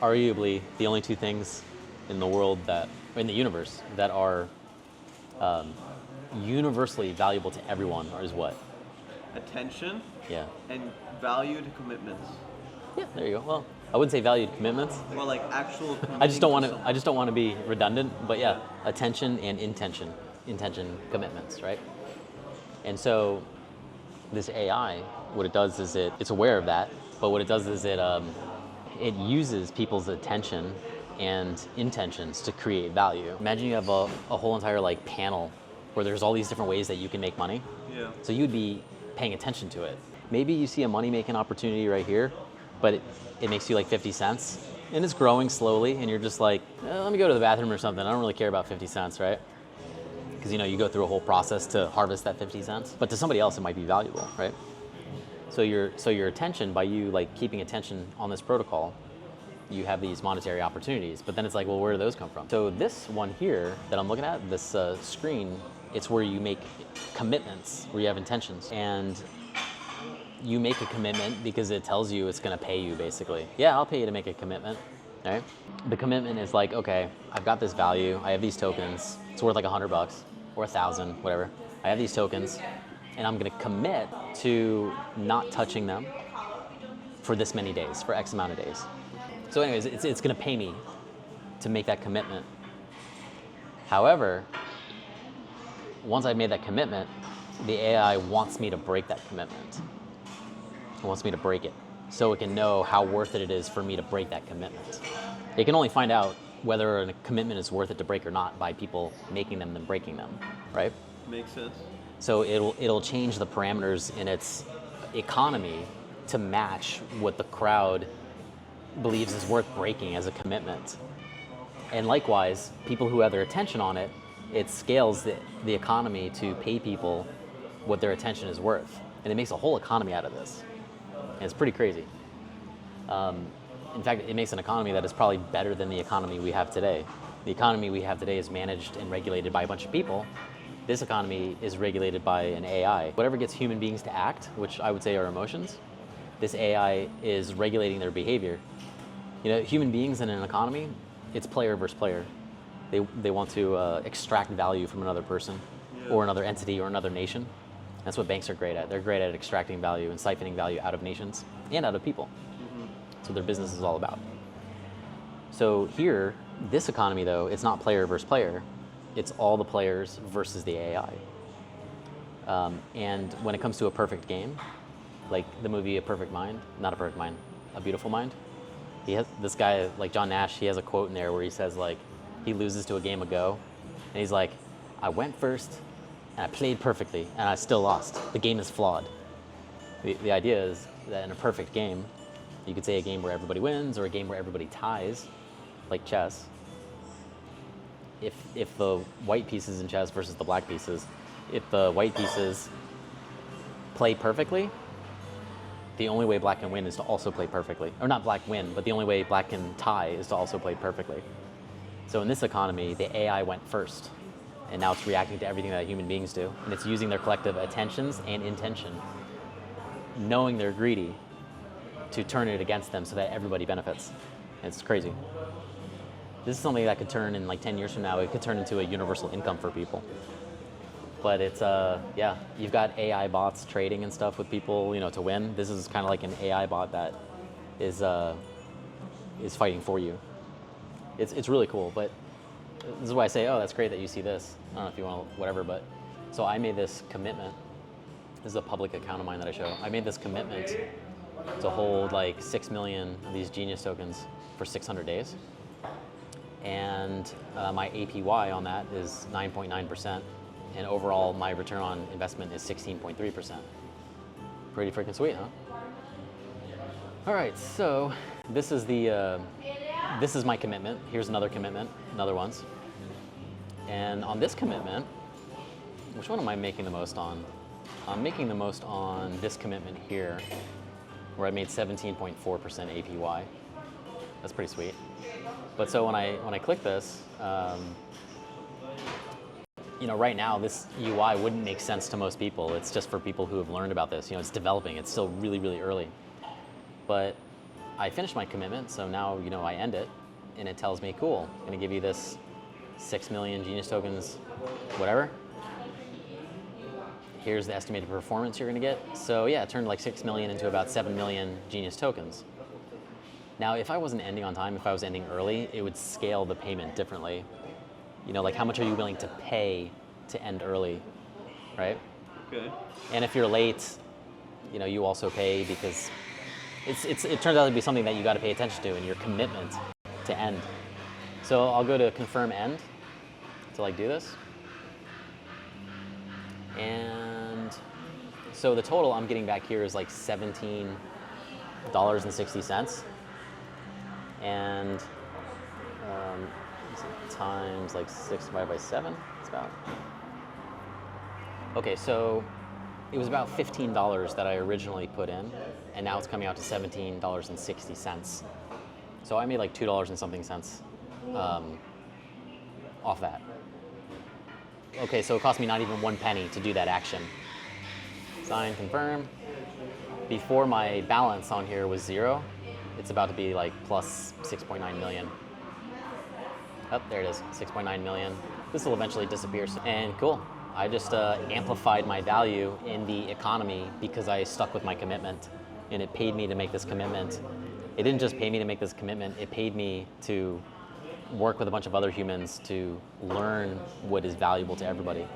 arguably the only two things in the world in the universe that are universally valuable to everyone is what? Attention. Yeah. And valued commitments. Yeah, there you go. Well, I wouldn't say valued commitments. Or like actual. I just don't want to be redundant, but yeah, attention and intention commitments, right? And so this AI, what it does is it's aware of that, but what it does is it uses people's attention and intentions to create value. Imagine you have a whole entire like panel where there's all these different ways that you can make money. Yeah. So you'd be paying attention to it. Maybe you see a money-making opportunity right here, but it makes you like 50 cents, and it's growing slowly, and you're just like, let me go to the bathroom or something. I don't really care about 50 cents, right? Because you go through a whole process to harvest that 50 cents. But to somebody else, it might be valuable, right? So your attention, by you like keeping attention on this protocol, you have these monetary opportunities. But then it's like, well, where do those come from? So this one here that I'm looking at, this screen, it's where you make commitments, where you have intentions. And you make a commitment because it tells you it's gonna pay you, basically. Yeah, I'll pay you to make a commitment, right? The commitment is like, okay, I've got this value, I have these tokens, it's worth like $100 or 1,000, whatever. I have these tokens, and I'm gonna commit to not touching them for this many days, for X amount of days. So anyways, it's gonna pay me to make that commitment. However, once I've made that commitment, the AI wants me to break that commitment. It wants me to break it so it can know how worth it is for me to break that commitment. It can only find out whether a commitment is worth it to break or not by people making them and breaking them, right? Makes sense. So it'll change the parameters in its economy to match what the crowd believes is worth breaking as a commitment. And likewise, people who have their attention on it, it scales the economy to pay people what their attention is worth. And it makes a whole economy out of this. And it's pretty crazy. In fact, it makes an economy that is probably better than the economy we have today. The economy we have today is managed and regulated by a bunch of people. This economy is regulated by an AI. Whatever gets human beings to act, which I would say are emotions, this AI is regulating their behavior. Human beings in an economy, it's player versus player. They want to extract value from another person or another entity or another nation. That's what banks are great at. They're great at extracting value and siphoning value out of nations and out of people. That's what their business is all about. So here, this economy though, it's not player versus player. It's all the players versus the AI. And when it comes to a perfect game, like the movie A Perfect Mind, not A Perfect Mind, A Beautiful Mind, this guy, like John Nash, he has a quote in there where he says like, he loses to a game of Go, and he's like, I went first, and I played perfectly, and I still lost. The game is flawed. The idea is that in a perfect game, you could say a game where everybody wins or a game where everybody ties, like chess. If the white pieces in chess versus the black pieces, if the white pieces play perfectly, the only way black can win is to also play perfectly. Or not black win, but the only way black can tie is to also play perfectly. So in this economy, the AI went first, and now it's reacting to everything that human beings do, and it's using their collective attentions and intention, knowing they're greedy, to turn it against them so that everybody benefits. And it's crazy. This is something that could turn in like 10 years from now, it could turn into a universal income for people. But it's, you've got AI bots trading and stuff with people, to win. This is kind of like an AI bot that is fighting for you. It's really cool, but this is why I say, oh, that's great that you see this. I don't know if you want to, whatever, but so I made this commitment. This is a public account of mine that I show. I made this commitment to hold like 6 million of these Genius tokens for 600 days. And my APY on that is 9.9%. And overall, my return on investment is 16.3%. Pretty freaking sweet, huh? All right, so this is my commitment. Here's another commitment, another one's. And on this commitment, which one am I making the most on? I'm making the most on this commitment here, where I made 17.4% APY. That's pretty sweet. But so when I click this, right now this UI wouldn't make sense to most people. It's just for people who have learned about this. It's developing. It's still really, really early. But I finished my commitment, so now, I end it, and it tells me, cool, I'm gonna give you this 6 million genius tokens, whatever. Here's the estimated performance you're gonna get. So yeah, it turned like 6 million into about 7 million genius tokens. Now, if I wasn't ending on time, if I was ending early, it would scale the payment differently. Like how much are you willing to pay to end early, right? Okay. And if you're late, you also pay because it turns out to be something that you got to pay attention to in your commitment to end. So I'll go to confirm end to do this. And so the total I'm getting back here is like $17.60. And times 6 divided by 7, it's about. Okay, so it was about $15 that I originally put in, and now it's coming out to $17.60. So I made like $2 and something cents off that. Okay, so it cost me not even 1 penny to do that action. Sign, confirm. Before my balance on here was 0, it's about to be like plus 6.9 million. Oh, there it is, 6.9 million. This will eventually disappear. And cool, I just amplified my value in the economy because I stuck with my commitment, and it paid me to make this commitment. It didn't just pay me to make this commitment, it paid me to work with a bunch of other humans to learn what is valuable to everybody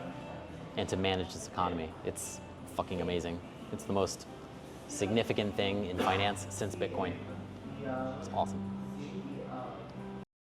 and to manage this economy. It's fucking amazing. It's the most significant thing in finance since Bitcoin. It's awesome.